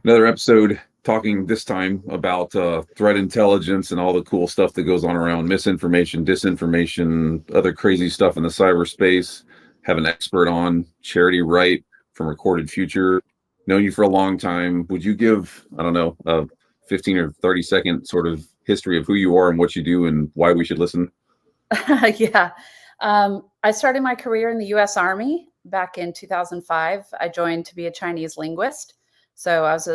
Another episode talking this time about threat intelligence and all the cool stuff that goes on around misinformation, disinformation, other crazy stuff in the cyberspace. Have an expert on, Charity Wright from Recorded Future. Known you for a long time. Would you give, I don't know, a 15 or 30-second sort of history of who you are and what you do and why we should listen? Yeah. I started my career in the US Army back in 2005. I joined to be a Chinese linguist. So I was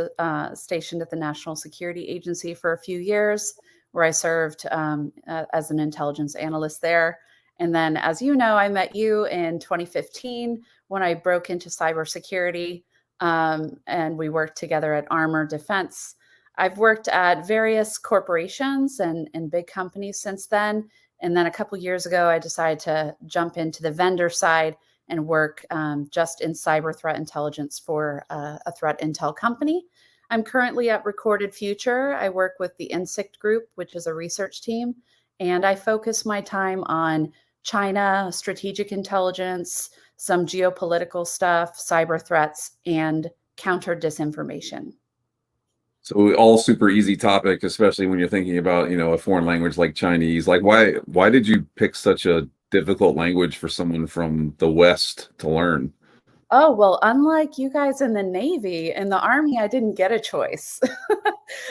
stationed at the National Security Agency for a few years, where I served as an intelligence analyst there. And then, as you know, I met you in 2015 when I broke into cybersecurity, and we worked together at Armor Defense. I've worked at various corporations and big companies since then. And then a couple of years ago, I decided to jump into the vendor side and work just in cyber threat intelligence for a threat intel company. I'm currently at Recorded Future. I work with the Insect Group, which is a research team, and I focus my time on China, strategic intelligence, some geopolitical stuff, cyber threats, and counter disinformation. So all super easy topic, especially when you're thinking about, a foreign language like Chinese. Like why did you pick such a difficult language for someone from the West to learn? Oh, well, unlike you guys in the Navy, in the Army, I didn't get a choice.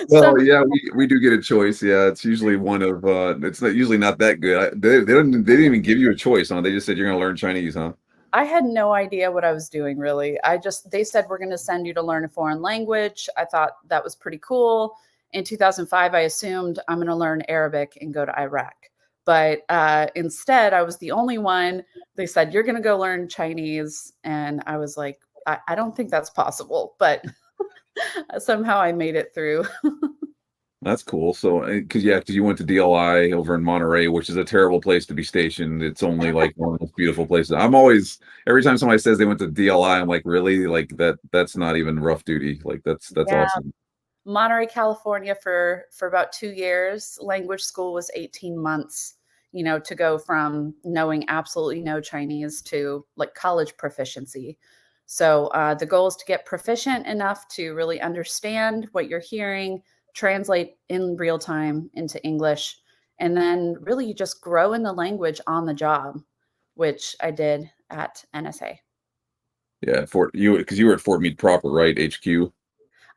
Well, yeah, we do get a choice. Yeah, it's usually one of it's not usually not that good. They didn't even give you a choice, huh? They just said you're going to learn Chinese, huh? I had no idea what I was doing, really. They said, we're going to send you to learn a foreign language. I thought that was pretty cool. In 2005, I assumed I'm going to learn Arabic and go to Iraq. But instead, I was the only one. They said, you're going to go learn Chinese. And I was like, I don't think that's possible. But somehow I made it through. That's cool. So, because you went to DLI over in Monterey, which is a terrible place to be stationed. It's only like one of the most beautiful places. Every time somebody says they went to DLI, I'm like, really? Like that's not even rough duty. Like that's Yeah. awesome. Monterey, California for about 2 years. Language school was 18 months, to go from knowing absolutely no Chinese to like college proficiency. So the goal is to get proficient enough to really understand what you're hearing, translate in real time into English, and then really you just grow in the language on the job, which I did at NSA. Yeah, because you were at Fort Meade proper, right? HQ.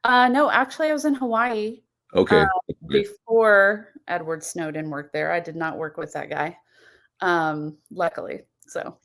No, actually, I was in Hawaii Okay. before Edward Snowden worked there. I did not work with that guy, luckily. So,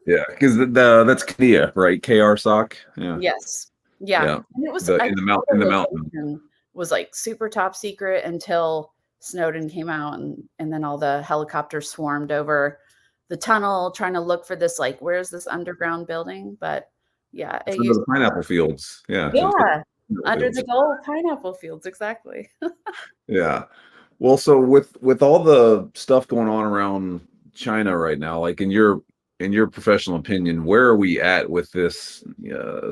Yeah, because that's KIA, right? KRSOC. Yeah. yes, yeah. Yeah. And it was In the mountain. Was like super top secret until Snowden came out, and then all the helicopters swarmed over the tunnel trying to look for this, like, where's this underground building? But yeah, It's under the pineapple fields. Yeah. Yeah, under the gold pineapple fields, exactly. Yeah. Well, so with all the stuff going on around China right now, like in your professional opinion, where are we at with this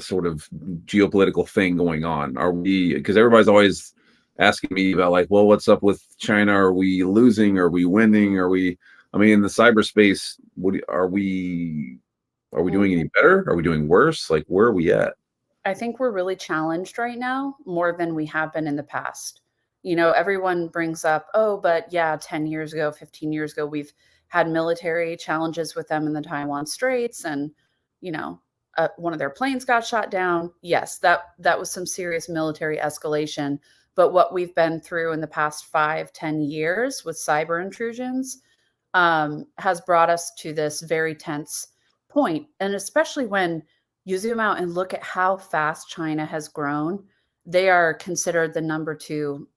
sort of geopolitical thing going on? Because everybody's always asking me about like, well, what's up with China? Are we losing? Are we winning? In the cyberspace, are we doing any better? Are we doing worse? Like, where are we at? I think we're really challenged right now more than we have been in the past. Everyone brings up, oh, but yeah, 10 years ago, 15 years ago, we've had military challenges with them in the Taiwan Straits, and, one of their planes got shot down. Yes, that was some serious military escalation. But what we've been through in the past 5-10 years with cyber intrusions has brought us to this very tense point. And especially when you zoom out and look at how fast China has grown, they are considered the number 2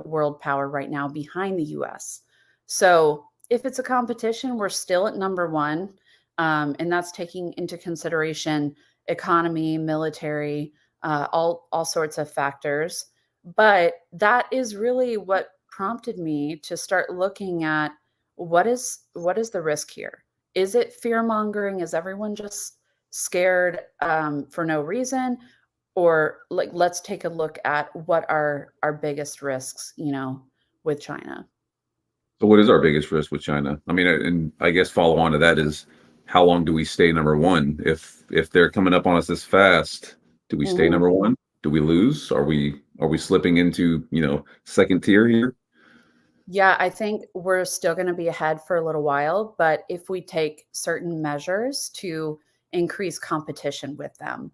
world power right now behind the US. So if it's a competition, we're still at number 1. And that's taking into consideration economy, military, all sorts of factors. But that is really what prompted me to start looking at what is the risk here? Is it fear mongering? Is everyone just scared for no reason? Or like, let's take a look at what are our biggest risks, with China. So what is our biggest risk with China? And I guess follow on to that is, how long do we stay number 1? If they're coming up on us this fast, do we stay number 1? Do we lose? Are we slipping into, second tier here? Yeah, I think we're still going to be ahead for a little while, but if we take certain measures to increase competition with them.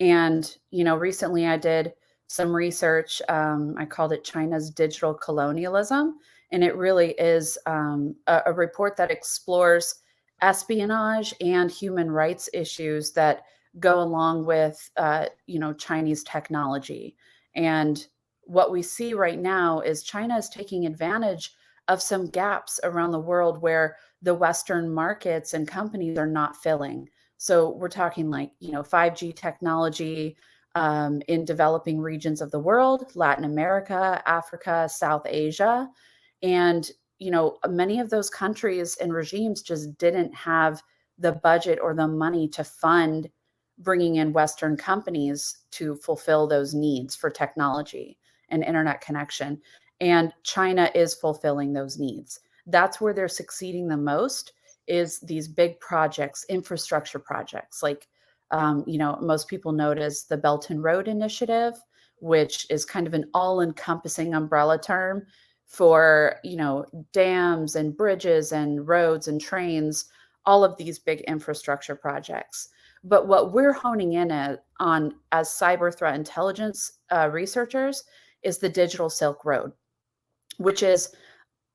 And, recently I did some research. I called it China's Digital Colonialism. And it really is a report that explores espionage and human rights issues that go along with, Chinese technology. And what we see right now is China is taking advantage of some gaps around the world where the Western markets and companies are not filling. So we're talking like, 5G technology in developing regions of the world, Latin America, Africa, South Asia. And, many of those countries and regimes just didn't have the budget or the money to fund bringing in Western companies to fulfill those needs for technology and internet connection. And China is fulfilling those needs. That's where they're succeeding the most is these big projects, infrastructure projects. Like, most people notice the Belt and Road Initiative, which is kind of an all-encompassing umbrella term for, dams and bridges and roads and trains, all of these big infrastructure projects. But what we're honing in on as cyber threat intelligence researchers is the digital Silk Road, which is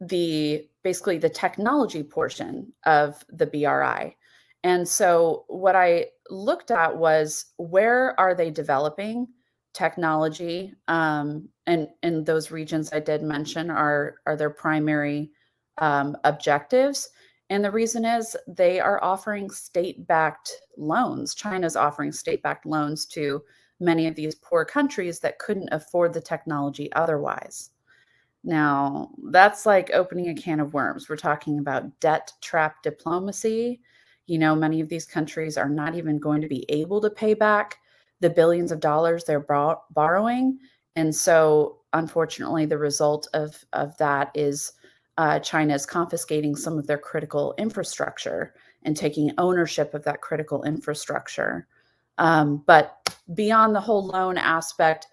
basically the technology portion of the BRI. And so what I looked at was where are they developing technology? And those regions I did mention are their primary objectives. And the reason is they are offering state-backed loans. China's offering state-backed loans to many of these poor countries that couldn't afford the technology otherwise. Now, that's like opening a can of worms. We're talking about debt trap diplomacy. Many of these countries are not even going to be able to pay back the billions of dollars they're borrowing. And so, unfortunately, the result of that is China is confiscating some of their critical infrastructure and taking ownership of that critical infrastructure. But beyond the whole loan aspect,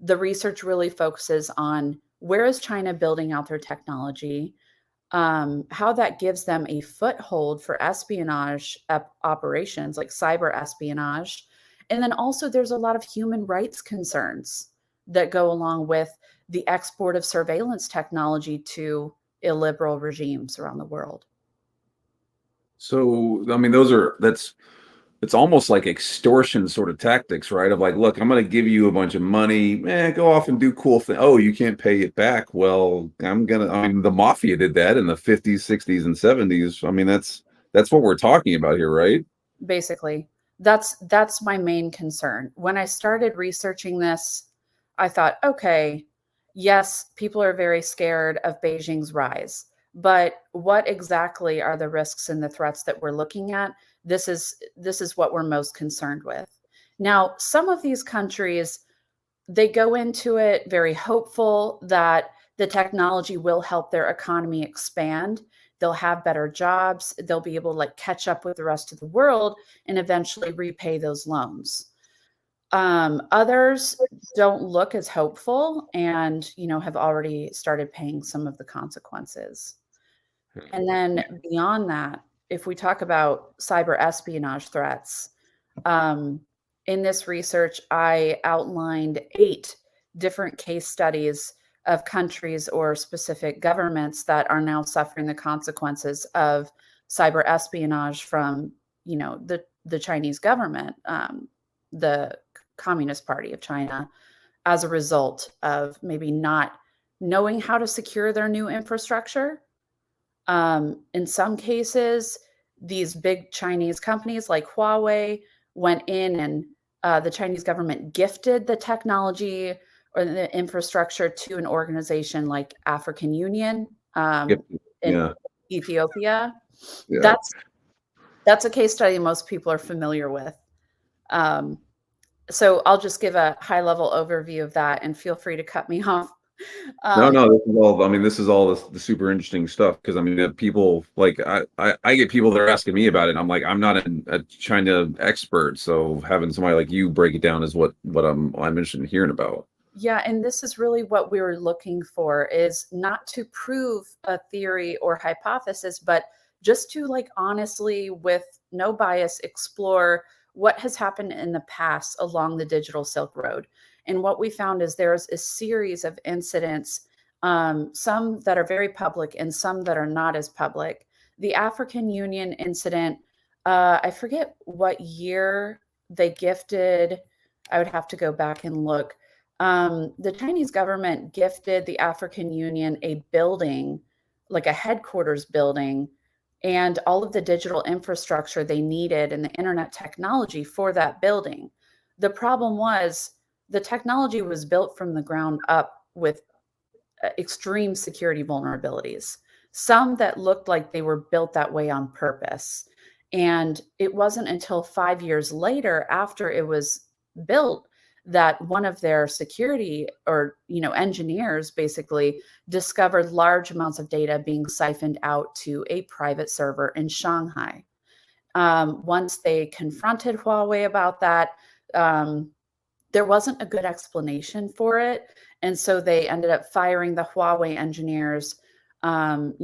the research really focuses on where is China building out their technology, how that gives them a foothold for espionage operations like cyber espionage. And then also there's a lot of human rights concerns that go along with the export of surveillance technology to illiberal regimes around the world. So, I mean, it's almost like extortion sort of tactics, right? Of like, look, I'm going to give you a bunch of money, go off and do cool things. Oh, you can't pay it back. Well, I mean, the mafia did that in the 50s, 60s, and 70s. I mean, that's what we're talking about here, right? Basically, that's my main concern. When I started researching this, I thought, okay, yes, people are very scared of Beijing's rise, but what exactly are the risks and the threats that we're looking at? This is what we're most concerned with. Now, some of these countries, they go into it very hopeful that the technology will help their economy expand. They'll have better jobs. They'll be able to like catch up with the rest of the world and eventually repay those loans. Others don't look as hopeful and, have already started paying some of the consequences. And then beyond that, if we talk about cyber espionage threats, um, in this research, I outlined 8 different case studies of countries or specific governments that are now suffering the consequences of cyber espionage from, the Chinese government, the Communist Party of China, as a result of maybe not knowing how to secure their new infrastructure. In some cases, these big Chinese companies like Huawei went in and the Chinese government gifted the technology or the infrastructure to an organization like African Union Yep. in Yeah. Ethiopia. Yeah. That's a case study most people are familiar with. Um, so I'll just give a high level overview of that and feel free to cut me off No, um, no, this is all. I mean, this is all the super interesting stuff because I mean, people like I get people that are asking me about it. And I'm like, I'm not a China expert, so having somebody like you break it down is what I'm interested in hearing about. Yeah, and this is really what we were looking for, is not to prove a theory or hypothesis, but just to like honestly, with no bias, explore what has happened in the past along the digital Silk Road. And what we found is there's a series of incidents, some that are very public and some that are not as public. The African Union incident, I forget what year they gifted. I would have to go back and look. The Chinese government gifted the African Union a building, like a headquarters building, and all of the digital infrastructure they needed and the internet technology for that building. The problem was the technology was built from the ground up with extreme security vulnerabilities, some that looked like they were built that way on purpose. And it wasn't until 5 years later, after it was built, that one of their security or engineers basically discovered large amounts of data being siphoned out to a private server in Shanghai. Once they confronted Huawei about that, um, there wasn't a good explanation for it. And so they ended up firing the Huawei engineers, totally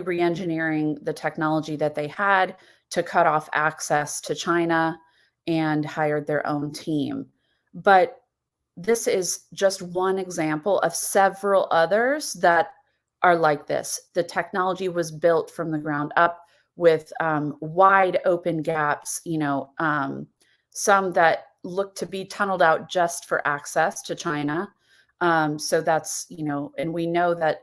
re engineering the technology that they had to cut off access to China, and hired their own team. But this is just one example of several others that are like this. The technology was built from the ground up with wide open gaps, some that look to be tunneled out just for access to China. So that's, and we know that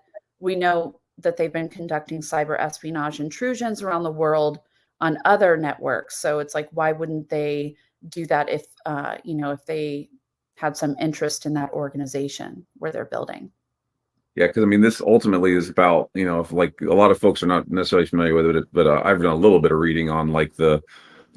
they've been conducting cyber espionage intrusions around the world on other networks. So it's like, why wouldn't they do that if they had some interest in that organization where they're building? Yeah, because I mean, this ultimately is about, if like a lot of folks are not necessarily familiar with it, but I've done a little bit of reading on like the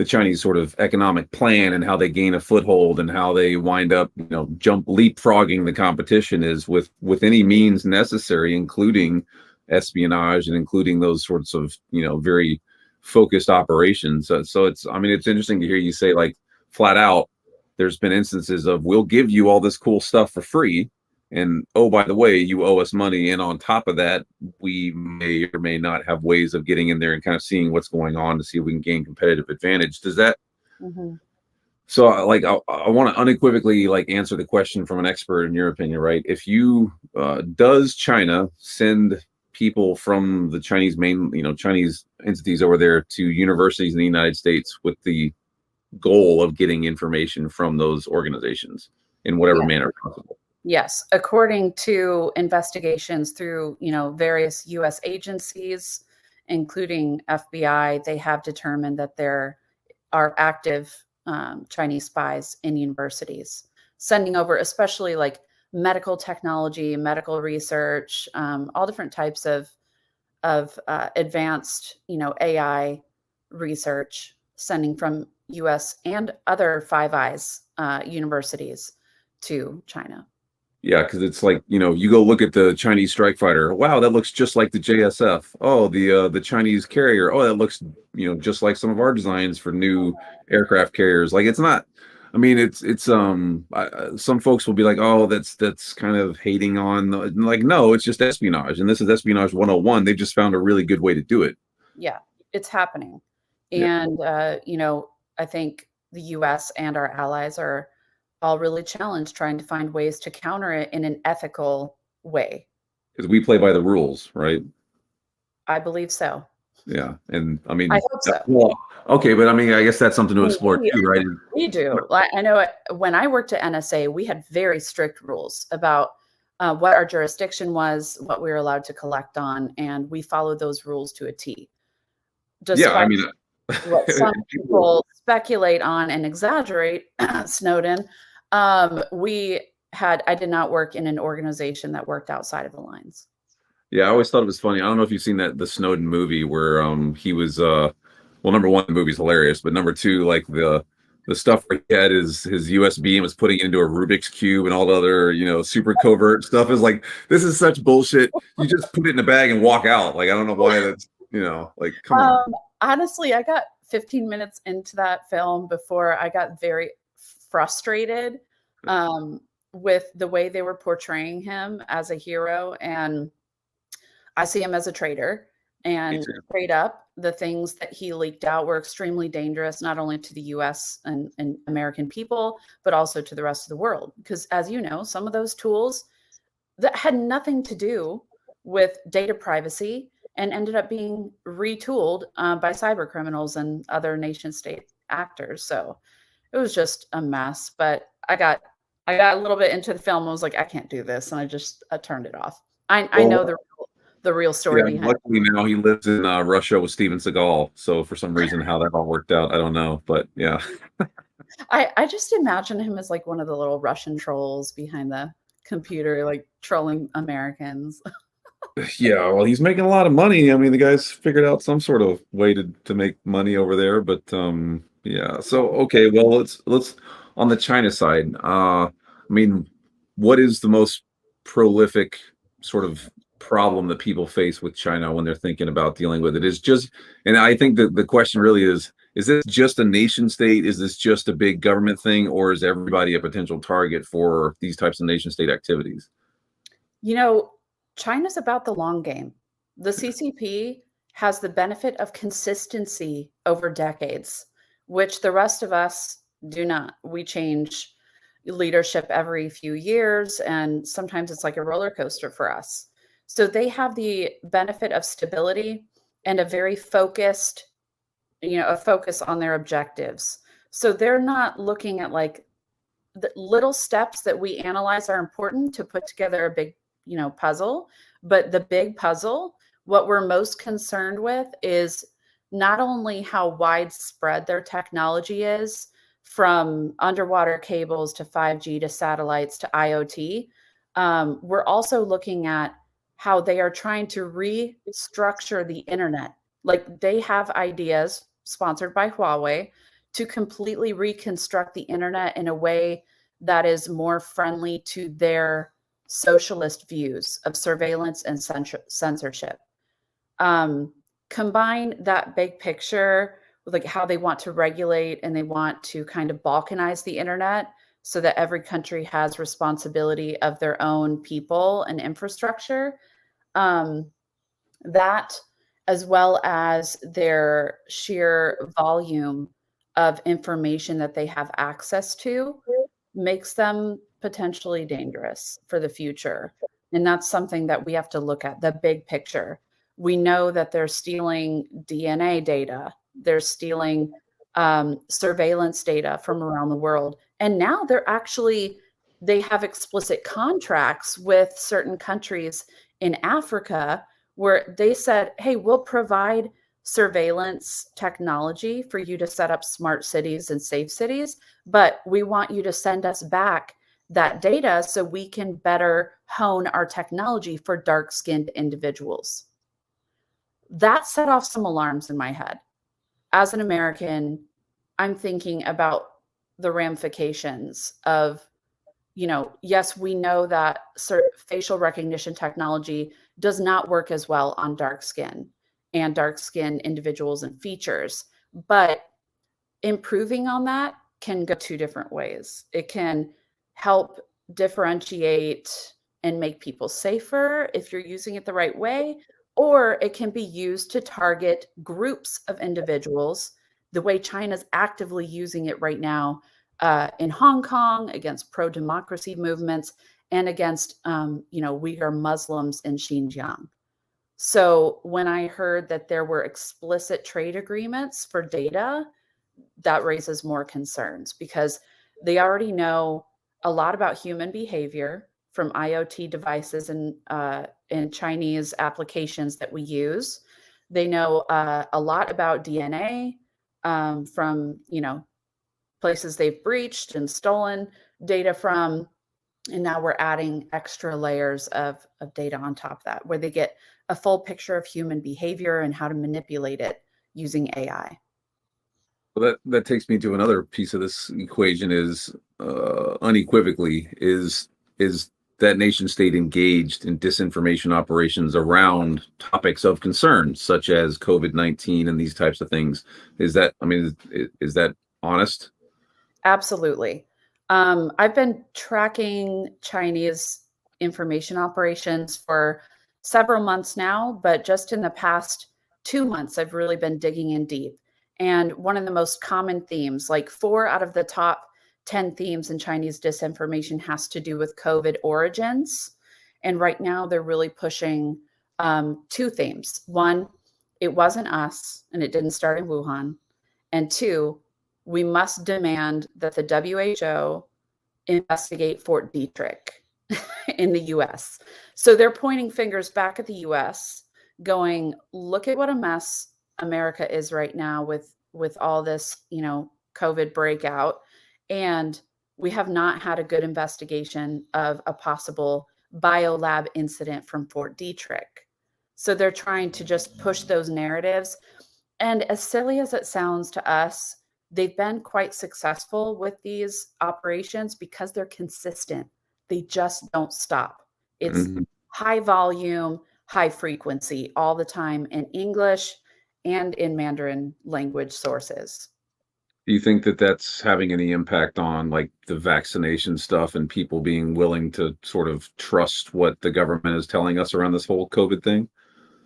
Chinese sort of economic plan and how they gain a foothold and how they wind up, jump leapfrogging the competition is with any means necessary, including espionage and including those sorts of, very focused operations. So it's, I mean, it's interesting to hear you say like flat out, there's been instances of we'll give you all this cool stuff for free. And oh, by the way, you owe us money. And on top of that, we may or may not have ways of getting in there and kind of seeing what's going on to see if we can gain competitive advantage. Does that? Mhm. So, like, I want to unequivocally like answer the question from an expert in your opinion, right? If you does China send people from the Chinese Chinese entities over there to universities in the United States with the goal of getting information from those organizations in whatever Yeah. manner possible? Yes, according to investigations through, various US agencies, including FBI, they have determined that there are active Chinese spies in universities, sending over especially like medical technology, medical research, all different types of advanced, AI research, sending from US and other Five Eyes universities to China. Yeah, because it's like, you go look at the Chinese strike fighter. Wow, that looks just like the JSF. Oh, the Chinese carrier. Oh, that looks, just like some of our designs for new aircraft carriers. Like it's not. I mean, some folks will be like, oh, that's kind of hating on like, no, it's just espionage, and this is espionage 101. They just found a really good way to do it. Yeah, it's happening. Yeah, And, I think the US and our allies are all really challenged trying to find ways to counter it in an ethical way. because we play by the rules, right? I believe so. Yeah, and I I mean, hope so. well, okay, but I mean, I guess that's something to I mean, explore too, right? we do. I know when I worked at NSA, we had very strict rules about what our jurisdiction was, what we were allowed to collect on, and we followed those rules to a T. Yeah, I Despite mean, what some people. people speculate on and exaggerate, Snowden, I did not work in an organization that worked outside of the lines. Yeah, I always thought it was funny. I don't know if you've seen the Snowden movie where he was well, number one, the movie's hilarious, but number two, like the stuff where he had his USB and was putting it into a Rubik's cube and all the other, super covert stuff is like, this is such bullshit. You just put it in a bag and walk out. Like, I don't know why that's, like, come on. Honestly, I got 15 minutes into that film before I got very frustrated with the way they were portraying him as a hero. And I see him as a traitor. And straight up, the things that he leaked out were extremely dangerous, not only to the US and American people, but also to the rest of the world. Because as you know, some of those tools that had nothing to do with data privacy and ended up being retooled by cyber criminals and other nation state actors. So it was just a mess. But I got a little bit into the film and was like, I can't do this. And I turned it off. I know the real story behind it. Luckily now he lives in Russia with Steven Seagal. So for some reason, how that all worked out, I don't know. But yeah. I just imagine him as like one of the little Russian trolls behind the computer, like trolling Americans. Yeah, well, he's making a lot of money. I mean, the guy's figured out some sort of way to make money over there. But yeah. So okay, well, let's on the China side. I mean, what is the most prolific sort of problem that people face with China when they're thinking about dealing with it? Is just, and I think that the question really is this just a nation state? Is this just a big government thing, or is everybody a potential target for these types of nation state activities? China's about the long game. The CCP has the benefit of consistency over decades, which the rest of us do not. We change leadership every few years, and sometimes it's like a roller coaster for us. So they have the benefit of stability and a very focused, a focus on their objectives. So they're not looking at like the little steps that we analyze are important to put together a big, puzzle. But the big puzzle, what we're most concerned with is not only how widespread their technology is, from underwater cables to 5G to satellites to IoT. We're also looking at how they are trying to restructure the internet. Like they have ideas sponsored by Huawei to completely reconstruct the internet in a way that is more friendly to their socialist views of surveillance and censorship. Combine that big picture with like how they want to regulate and they want to kind of balkanize the internet so that every country has responsibility of their own people and infrastructure. That, as well as their sheer volume of information that they have access to, makes them potentially dangerous for the future. And that's something that we have to look at, the big picture. We know that they're stealing DNA data, they're stealing surveillance data from around the world. And now they have explicit contracts with certain countries in Africa where they said, hey, we'll provide surveillance technology for you to set up smart cities and safe cities, but we want you to send us back that data so we can better hone our technology for dark-skinned individuals. That set off some alarms in my head. As an American, I'm thinking about the ramifications of, yes, we know that facial recognition technology does not work as well on dark skin and dark skin individuals and features, but improving on that can go two different ways. It can help differentiate and make people safer if you're using it the right way, or it can be used to target groups of individuals the way China's actively using it right now in Hong Kong against pro-democracy movements and against, Uyghur Muslims in Xinjiang. So when I heard that there were explicit trade agreements for data, that raises more concerns because they already know a lot about human behavior from IoT devices and in Chinese applications that we use. They know a lot about DNA from, places they've breached and stolen data from. And now we're adding extra layers of data on top of that, where they get a full picture of human behavior and how to manipulate it using AI. Well, that takes me to another piece of this equation is unequivocally is that nation state engaged in disinformation operations around topics of concern such as COVID-19 and these types of things. Is that, I mean, is that honest? Absolutely. I've been tracking Chinese information operations for several months now, but just in the past 2 months, I've really been digging in deep. And one of the most common themes, like 4 out of the top 10 themes in Chinese disinformation, has to do with COVID origins. And right now, they're really pushing two themes. One, it wasn't us, and it didn't start in Wuhan. And two, we must demand that the WHO investigate Fort Detrick in the US. So they're pointing fingers back at the US, going, look at what a mess America is right now with all this, COVID breakout. And we have not had a good investigation of a possible biolab incident from Fort Detrick. So they're trying to just push those narratives. And as silly as it sounds to us, they've been quite successful with these operations because they're consistent. They just don't stop. It's Mhm. high volume, high frequency all the time in English and in Mandarin language sources. Do you think that that's having any impact on like the vaccination stuff and people being willing to sort of trust what the government is telling us around this whole COVID thing?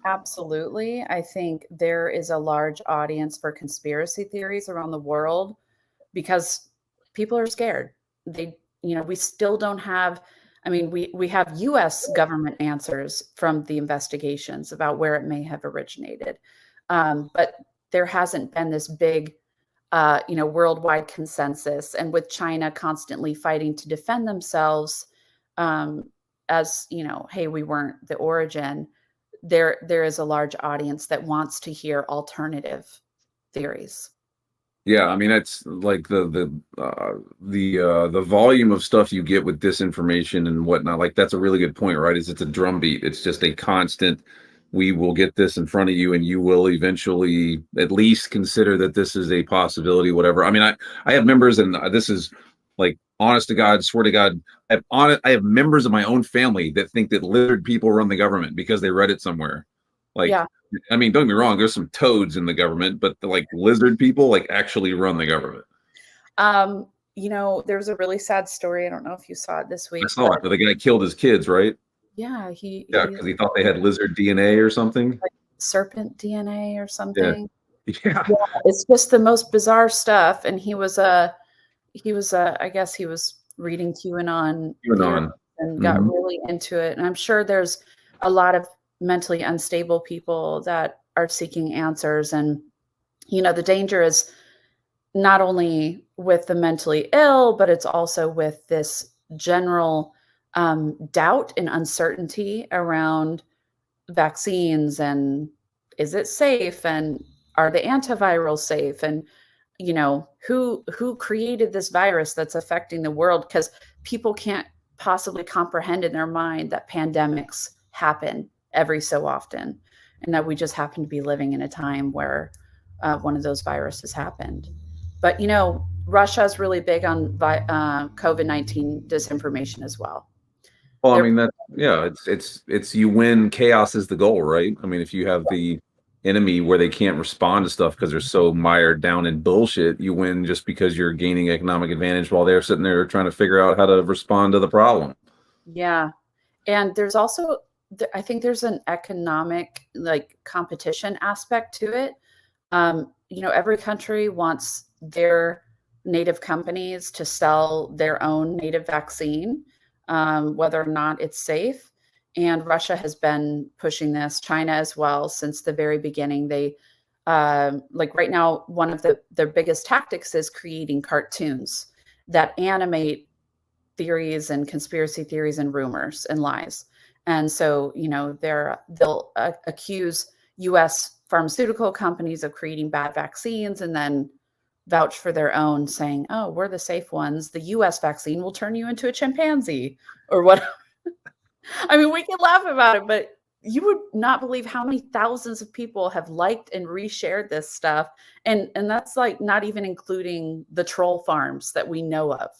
Absolutely. I think there is a large audience for conspiracy theories around the world because people are scared. We still don't have, I mean, we have US government answers from the investigations about where it may have originated. But there hasn't been this big, worldwide consensus. And with China constantly fighting to defend themselves, um, as, hey, we weren't the origin, there is a large audience that wants to hear alternative theories. Yeah, I mean it's like the volume of stuff you get with disinformation and whatnot. Like that's a really good point, right? Is it's a drumbeat. It's just a constant. We will get this in front of you, and you will eventually at least consider that this is a possibility. Whatever. I mean, I have members, and this is like honest to God, swear to God, I have members of my own family that think that lizard people run the government because they read it somewhere. Like Yeah. I mean, don't get me wrong, there's some toads in the government, but the like lizard people like actually run the government. There's a really sad story. I don't know if you saw it this I week, saw but it, but the guy killed his kids, right? yeah, Yeah, he's because he thought they had lizard DNA or something. like serpent DNA or Yeah. something. Yeah. Yeah, it's just the most bizarre stuff. And I guess he was reading QAnon theories QAnon. and got Hmm. really into it. And I'm sure there's a lot of mentally unstable people that are seeking answers. And, the danger is not only with the mentally ill, but it's also with this general doubt and uncertainty around vaccines and is it safe and are the antivirals safe and who created this virus that's affecting the world because people can't possibly comprehend in their mind that pandemics happen every so often and that we just happen to be living in a time where one of those viruses happened. But Russia's really big on COVID-19 disinformation as well. Well, I They're mean that yeah, it's you win, chaos is the goal, right? I mean, if you have the enemy where they can't respond to stuff because they're so mired down in bullshit, you win just because you're gaining economic advantage while they're sitting there trying to figure out how to respond to the problem. Yeah. And there's also, I think there's an economic like competition aspect to it. Every country wants their native companies to sell their own native vaccine, whether or not it's safe. And Russia has been pushing this, China as well, since the very beginning. They, like right now, one of their biggest tactics is creating cartoons that animate theories and conspiracy theories and rumors and lies. And so, they'll accuse US pharmaceutical companies of creating bad vaccines and then vouch for their own saying, "Oh, we're the safe ones. The US vaccine will turn you into a chimpanzee," or what. I mean, we can laugh about it, but you would not believe how many thousands of people have liked and reshared this stuff. And that's like not even including the troll farms that we know of.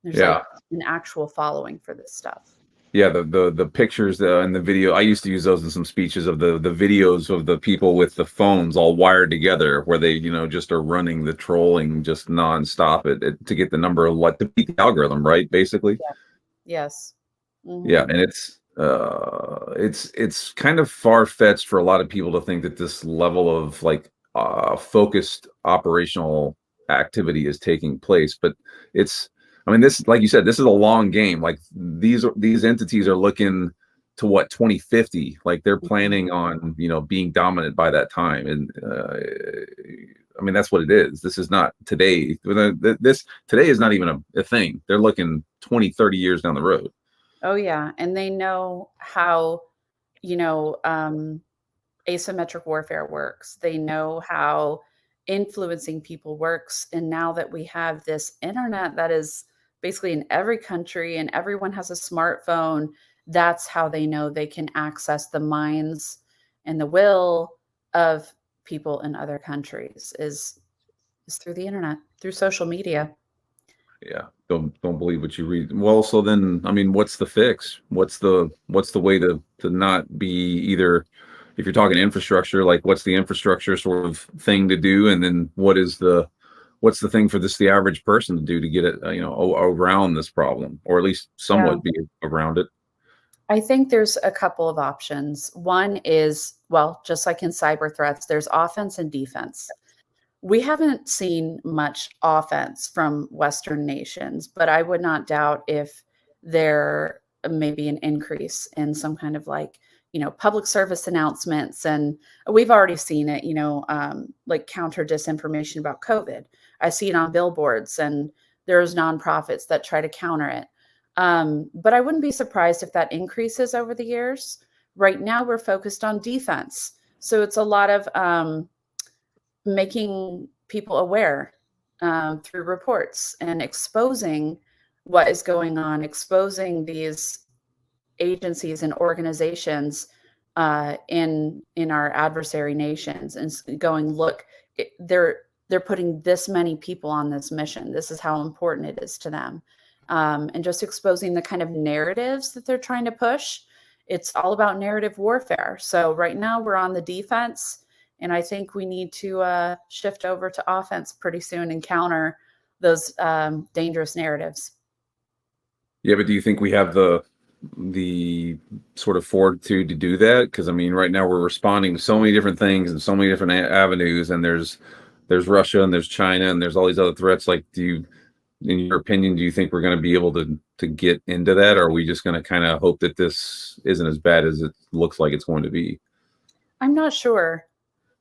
There's like Yeah. an actual following for this stuff. Yeah, the pictures and the video. I used to use those in some speeches of the videos of the people with the phones all wired together, where they just are running the trolling just nonstop to get the number of to beat the algorithm, right? Basically, Yeah. Yes. yeah. Hmm. And it's kind of far fetched for a lot of people to think that this level of like focused operational activity is taking place, but it's I mean, this, like you said, this is a long game. Like these entities are looking to what 2050. Like they're planning on being dominant by that time, and I mean that's what it is. This is not today. This today is not even a thing. They're looking 20, 30 years down the road. Oh yeah, and they know how, you know, asymmetric warfare works. They know how influencing people works. And now that we have this internet that is basically in every country and everyone has a smartphone, that's how they know they can access the minds and the will of people in other countries is through the internet, through social media. Yeah, don't believe what you read. Well, so then, I mean, what's the fix? What's the way to not be either, if you're talking infrastructure, like what's the infrastructure sort of thing to do, and then what's the thing for the average person to do to get it, around this problem, or at least Yeah. somewhat be around it? I think there's a couple of options. One is, well, just like in cyber threats, there's offense and defense. We haven't seen much offense from Western nations, but I would not doubt if there may be an increase in some kind of like, public service announcements. And we've already seen it, like counter disinformation about COVID. I see it on billboards, and there's nonprofits that try to counter it. But I wouldn't be surprised if that increases over the years. Right now, we're focused on defense. So it's a lot of making people aware through reports and exposing what is going on, exposing these agencies and organizations in our adversary nations, and going, look, they're putting this many people on this mission. This is how important it is to them, and just exposing the kind of narratives that they're trying to push. It's all about narrative warfare. So right now we're on the defense, and I think we need to shift over to offense pretty soon and counter those dangerous narratives. Yeah, but do you think we have the sort of fortitude to do that? Because I mean, right now we're responding to so many different things and so many different avenues, and there's Russia and there's China and there's all these other threats. Like, in your opinion, do you think we're going to be able to get into that, or are we just going to kind of hope that this isn't as bad as it looks like it's going to be? I'm not sure.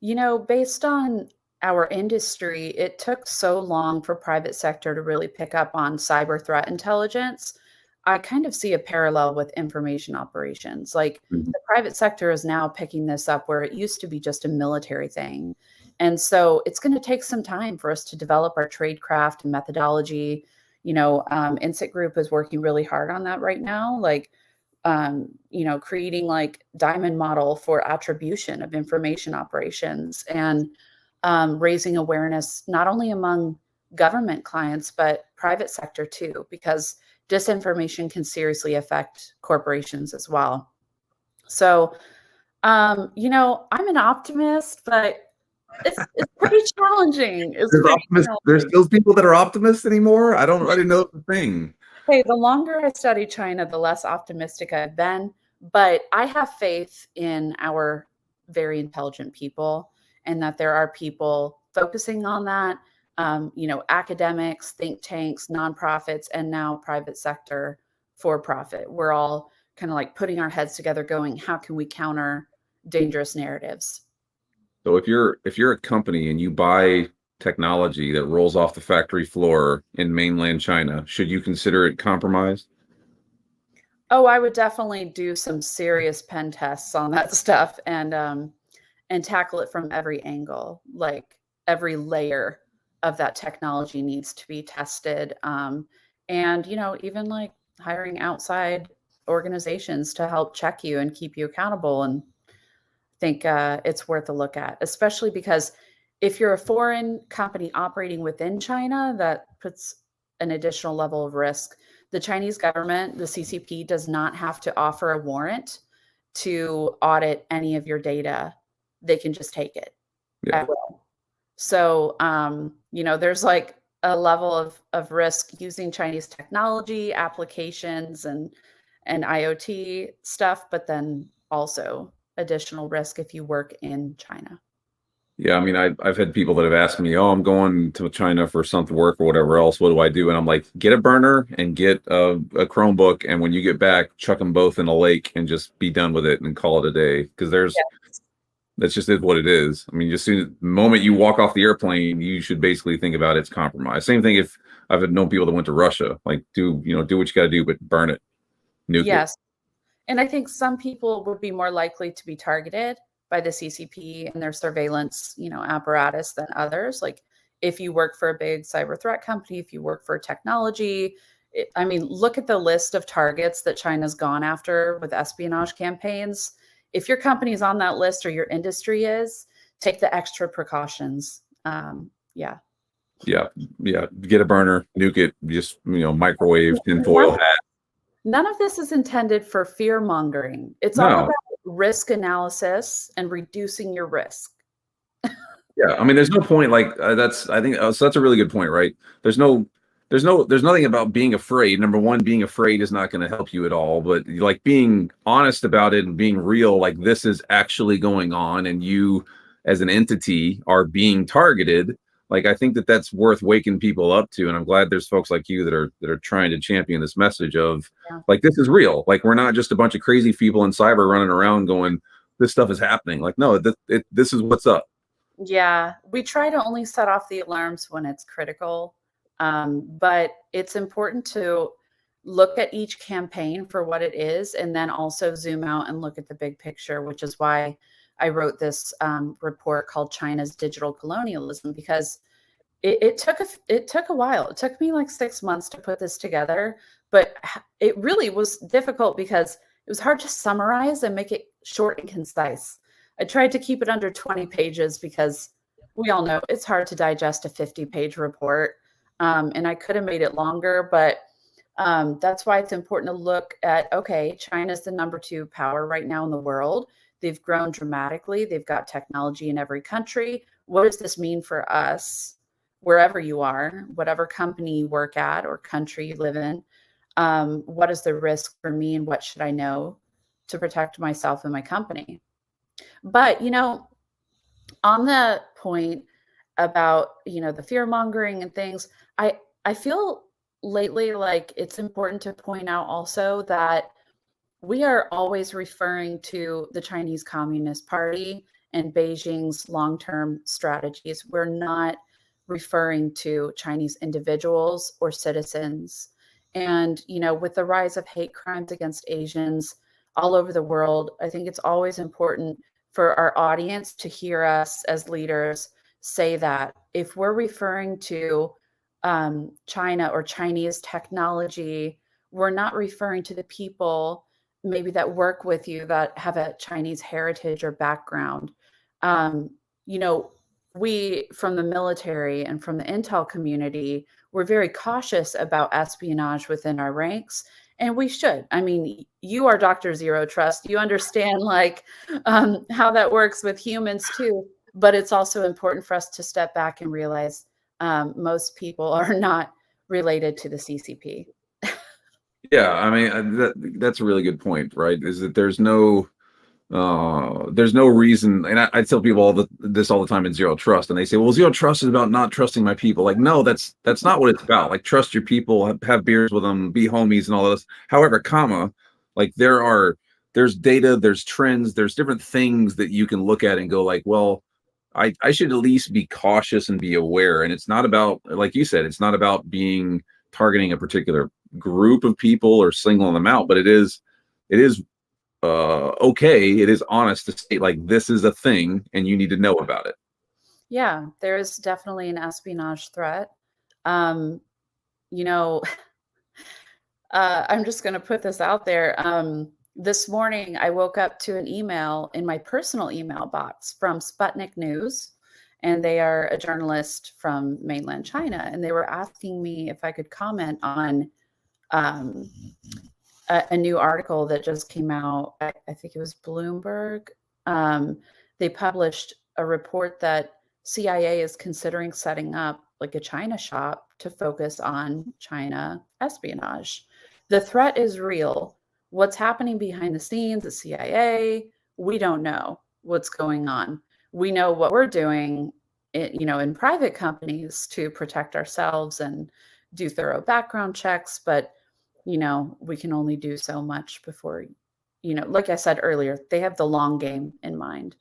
Based on our industry, it took so long for private sector to really pick up on cyber threat intelligence. I kind of see a parallel with information operations. Like Mhm. the private sector is now picking this up where it used to be just a military thing. And so it's going to take some time for us to develop our tradecraft and methodology. Insit Group is working really hard on that right now. Like creating like diamond model for attribution of information operations, and raising awareness not only among government clients but private sector too, because disinformation can seriously affect corporations as well. So, I'm an optimist, but it's pretty challenging. It's There's pretty optimists. There's challenging. those people that are optimists anymore. I didn't know it's a thing. Hey, the longer I study China, the less optimistic I've been. But I have faith in our very intelligent people, and that there are people focusing on that. Academics, think tanks, nonprofits, and now private sector for profit. We're all kind of like putting our heads together, going, how can we counter dangerous narratives? So if you're a company and you buy technology that rolls off the factory floor in mainland China, should you consider it compromised? Oh, I would definitely do some serious pen tests on that stuff, and tackle it from every angle. Like every layer of that technology needs to be tested. And even like hiring outside organizations to help check you and keep you accountable. And think it's worth a look at, especially because if you're a foreign company operating within China, that puts an additional level of risk. The Chinese government, the CCP, does not have to offer a warrant to audit any of your data. They can just take it Yeah. at will. So, there's like a level of risk using Chinese technology, applications, and IoT stuff, but then also additional risk if you work in China. Yeah, I mean, I've had people that have asked me, "Oh, I'm going to China for something work or whatever else. What do I do?" And I'm like, "Get a burner and get a Chromebook, and when you get back, chuck them both in a lake and just be done with it and call it a day." Because that's just is what it is. I mean, just the moment you walk off the airplane, you should basically think about it's compromised. Same thing if I've known people that went to Russia, like do what you got to do, but burn it, nuke it. Yes. And I think some people would be more likely to be targeted by the CCP and their surveillance, apparatus than others. Like if you work for a big cyber threat company, if you work for technology, I mean, look at the list of targets that China's gone after with espionage campaigns. If your company's on that list or your industry is, take the extra precautions. Yeah. Yeah, yeah. Get a burner, nuke it, just microwave, tinfoil hat. None of this is intended for fear mongering. It's all No. about risk analysis and reducing your risk. Yeah, I mean, there's no point. Like I think so that's a really good point, right? There's nothing about being afraid. Number one, being afraid is not going to help you at all. But like being honest about it and being real, like this is actually going on, and you, as an entity, are being targeted. Like I think that's worth waking people up to, and I'm glad there's folks like you that are trying to champion this message of like this is real. Like we're not just a bunch of crazy people in cyber running around going, this stuff is happening. Like no, this is what's up. Yeah, we try to only set off the alarms when it's critical, but it's important to look at each campaign for what it is and then also zoom out and look at the big picture, which is why I wrote this report called China's Digital Colonialism, because it took a while. It took me like 6 months to put this together, but it really was difficult because it was hard to summarize and make it short and concise. I tried to keep it under 20 pages because we all know it's hard to digest a 50-page report. And I could have made it longer, but that's why it's important to look at, okay, China's the number 2 power right now in the world. They've grown dramatically. They've got technology in every country. What does this mean for us, wherever you are, whatever company you work at or country you live in? What is the risk for me and what should I know to protect myself and my company? But, on the point about, the fear mongering and things, I feel lately like it's important to point out also that we are always referring to the Chinese Communist Party and Beijing's long-term strategies. We're not referring to Chinese individuals or citizens. And, with the rise of hate crimes against Asians all over the world, I think it's always important for our audience to hear us as leaders say that if we're referring to China or Chinese technology, we're not referring to the people maybe that work with you that have a Chinese heritage or background. Um, you know, we from the military and from the intel community, we're very cautious about espionage within our ranks. And we should. I mean, you are Dr. Zero Trust. You understand how that works with humans too. But it's also important for us to step back and realize most people are not related to the CCP. Yeah, I mean that's a really good point, right? Is that there's no reason, and I tell people this all the time in Zero Trust, and they say, "Well, Zero Trust is about not trusting my people." Like, no, that's not what it's about. Like, trust your people, have beers with them, be homies, and all this. However, like there's data, there's trends, there's different things that you can look at and go like, well, I should at least be cautious and be aware. And it's not about, like you said, it's not about being targeting a particular group of people or singling them out, but it is okay, it is honest to state like this is a thing and you need to know about it. Yeah, there is definitely an espionage threat. Um, you know, I'm just going to put this out there. This morning, I woke up to an email in my personal email box from Sputnik News, and they are a journalist from mainland China, and they were asking me if I could comment on um, a new article that just came out. I think it was Bloomberg. They published a report that CIA is considering setting up like a China shop to focus on China espionage. The threat is real. What's happening behind the scenes at CIA, we don't know what's going on. We know what we're doing, in private companies to protect ourselves and do thorough background checks, but we can only do so much before, like I said earlier, they have the long game in mind.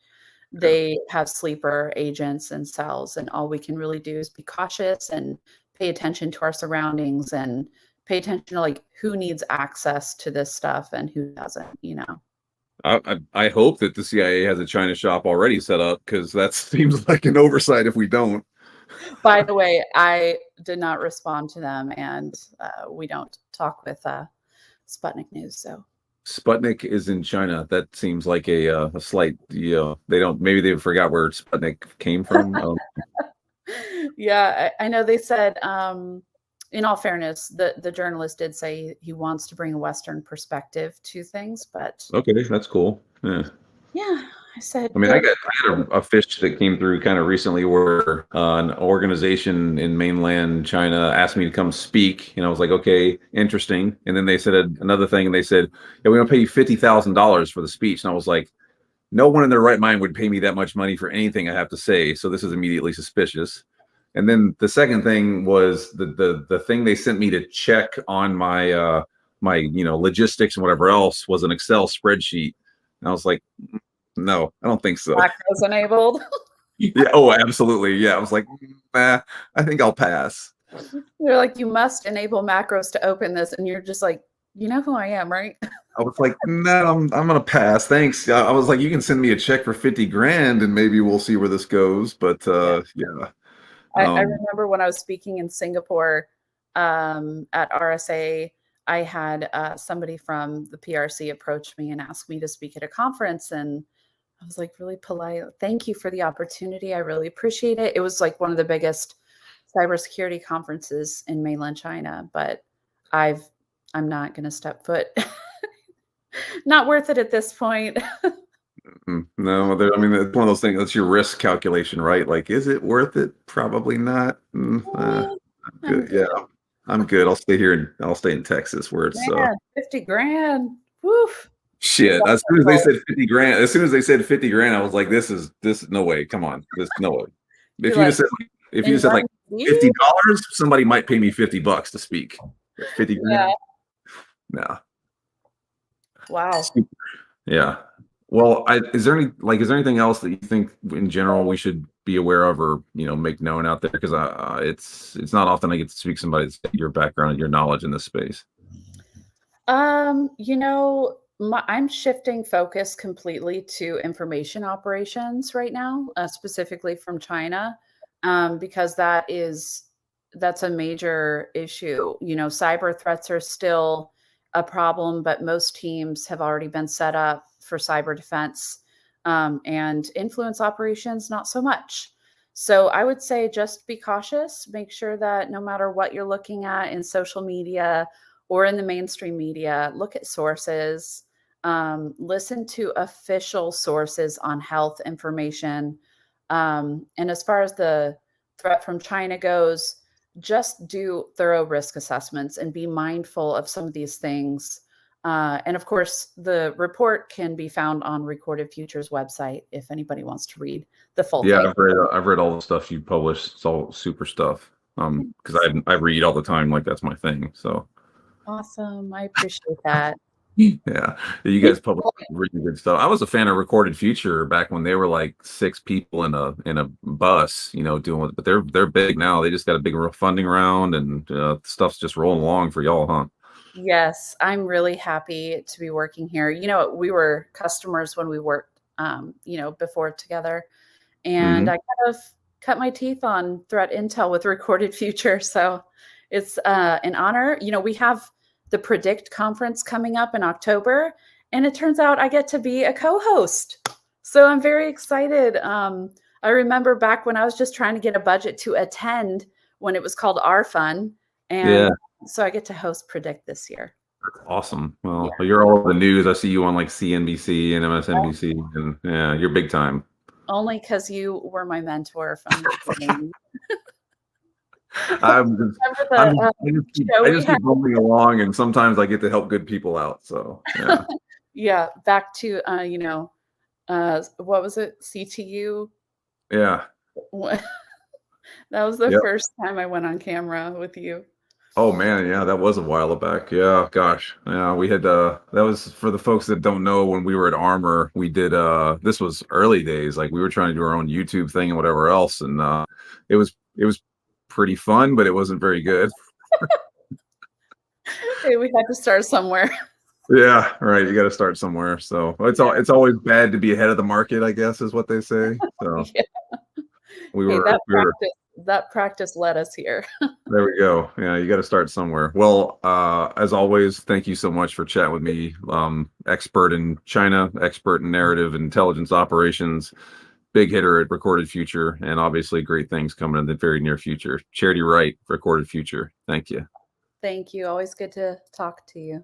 Yeah. They have sleeper agents and cells, and all we can really do is be cautious and pay attention to our surroundings and pay attention to like who needs access to this stuff and who doesn't. I hope that the CIA has a China shop already set up, because that seems like an oversight if we don't. By the way, I did not respond to them, and we don't talk with Sputnik News. So Sputnik is in China. That seems like a slight, they don't, maybe they forgot where Sputnik came from. yeah, I know they said, in all fairness, the journalist did say he wants to bring a Western perspective to things, but Okay, that's cool. Yeah. yeah, I said, I mean, good. I had a fish that came through kind of recently where an organization in mainland China asked me to come speak, and I was like, okay, interesting. And then they said another thing, and they said, yeah, we're gonna pay you $50,000 for the speech, and I was like, no one in their right mind would pay me that much money for anything I have to say, so this is immediately suspicious. And then the second thing was the thing they sent me to check on my logistics and whatever else was an Excel spreadsheet, and I was like, no, I don't think so. Macros enabled. Yeah. Oh, absolutely. Yeah. I was like, I think I'll pass. They're like, you must enable macros to open this, and you're just like, you know who I am, right? I was like, no, I'm gonna pass. Thanks. I was like, you can send me a check for 50 grand and maybe we'll see where this goes. But yeah. I remember when I was speaking in Singapore at RSA, I had somebody from the PRC approach me and ask me to speak at a conference. And I was like really polite. Thank you for the opportunity. I really appreciate it. It was like one of the biggest cybersecurity conferences in mainland China, but I'm not going to step foot. Not worth it at this point. No, I mean, it's one of those things. That's your risk calculation, right? Like, is it worth it? Probably not. I'm Good. Yeah, I'm good. I'll stay in Texas where it's Man, 50 grand. Woof. shit. As soon as they said 50 grand, I was like, this is no way. Come on. This no way. If You're you like, just said if you in just said like one week? $50, somebody might pay me $50 to speak. 50 Yeah. grand? No. Wow. Yeah. Well, is there anything else that you think in general we should be aware of, or make known out there? Because it's not often I get to speak to somebody that's your background and your knowledge in this space. I'm shifting focus completely to information operations right now, specifically from China, because that's a major issue. Cyber threats are still a problem, but most teams have already been set up for cyber defense, and influence operations, not so much. So I would say just be cautious. Make sure that no matter what you're looking at in social media or in the mainstream media, look at sources, listen to official sources on health information. And as far as the threat from China goes, just do thorough risk assessments and be mindful of some of these things. And of course, the report can be found on Recorded Future's website if anybody wants to read the full Yeah, thing. I've read all the stuff you published. It's all super stuff. Because I read all the time, like that's my thing. So Awesome. I appreciate that. yeah, you guys publish really good stuff. I was a fan of Recorded Future back when they were like 6 people in a bus, doing it. But they're big now. They just got a big funding round, and stuff's just rolling along for y'all, huh? Yes, I'm really happy to be working here. We were customers when we worked, before together, and Hmm. I kind of cut my teeth on threat intel with Recorded Future. So it's an honor. We have the Predict conference coming up in October, and it turns out I get to be a co-host. So I'm very excited. I remember back when I was just trying to get a budget to attend when it was called Our Fun, and Yeah. so I get to host Predict this year. Awesome. Well, Yeah. you're all over the news. I see you on like CNBC and MSNBC, and yeah, you're big time. Only because you were my mentor from the beginning. I'm just, Remember the show I we just had? keep moving along, and sometimes I get to help good people out. So yeah, Yeah, back to what was it? CTU. yeah, That was the yep. first time I went on camera with you. Oh man, yeah, that was a while back. Yeah, gosh, yeah, we had that was for the folks that don't know. When we were at Armor, we did this was early days. Like we were trying to do our own YouTube thing and whatever else, and it was pretty fun, but it wasn't very good. Hey, we had to start somewhere. Yeah, right. You got to start somewhere. So Yeah. it's always bad to be ahead of the market, I guess, is what they say. So Yeah. we Hey, were we were that practice led us here. there we go. Yeah, you got to start somewhere. Well, as always, thank you so much for chatting with me. Expert in China, expert in narrative intelligence operations, big hitter at Recorded Future, and obviously great things coming in the very near future. Charity Wright, Recorded Future. Thank you. Thank you. Always good to talk to you.